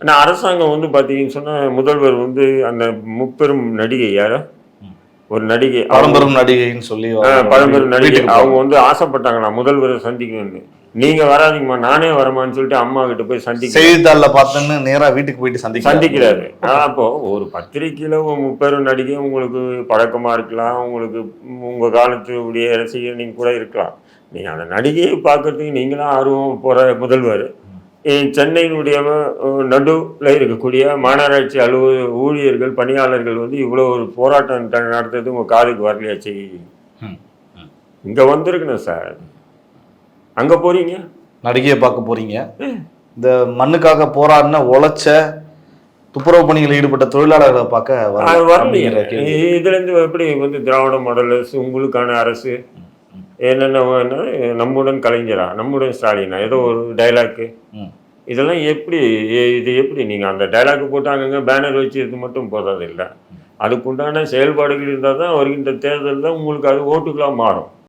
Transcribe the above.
ஆனால் அரசாங்கம் வந்து பார்த்தீங்கன்னு சொன்னால் முதல்வர் வந்து அந்த முப்பெரும் நடிகை யார ஒரு நடிகை பழம்பெரும் நடிகைன்னு சொல்லி பழம்பெரும் நடிகை அவங்க வந்து ஆசைப்பட்டாங்களா முதல்வரை சந்திக்கணும்னு. நீங்க வராதிங்கம்மா நானே வரமான்னு சொல்லிட்டு அம்மா கிட்ட போய் செய்தித்தாளில் பார்த்தோன்னு நேரா வீட்டுக்கு போயிட்டு சந்திக்கிறாரு. அப்போ ஒரு பத்திரிகையில முப்பெரும் நடிகை உங்களுக்கு பழக்கமா இருக்கலாம், உங்களுக்கு உங்க காலத்துடைய ரசிகர் நீங்க கூட இருக்கலாம். நீங்க அந்த நடிகையை பார்க்கறதுக்கு நீங்களாம் ஆர்வம் போற முதல்வர் சென்னையினுடைய நடுவில் இருக்கக்கூடிய மாநகராட்சி ஊழியர்கள் பணியாளர்கள் வந்து இவ்வளோ ஒரு போராட்டம் நடத்துறது உங்கள் காதுக்கு வரலையாச்சு. இங்கே வந்திருக்கணும் சார், அங்கே போறீங்க நடிகையை பார்க்க போறீங்க. இந்த மண்ணுக்காக போராடின உழைச்ச துப்புரவு பணிகளில் ஈடுபட்ட தொழிலாளர்களை பார்க்க வரலையே. இதுலேருந்து எப்படி வந்து திராவிட மாடல் அரசு உங்களுக்கான அரசு என்னென்ன நம்முடன் கலைஞரா நம்முடன் ஸ்டாலினா ஏதோ ஒரு டைலாக்கு இதெல்லாம் எப்படி இது எப்படி நீங்கள் அந்த டைலாக் போட்டாங்க பேனர் வச்சு இது மட்டும் போதாது இல்லை, அதுக்குண்டான செயல்பாடுகள் இருந்தால் தான் வருகின்ற தேர்தலில் உங்களுக்கு அது ஓட்டுகளாக மாறும்.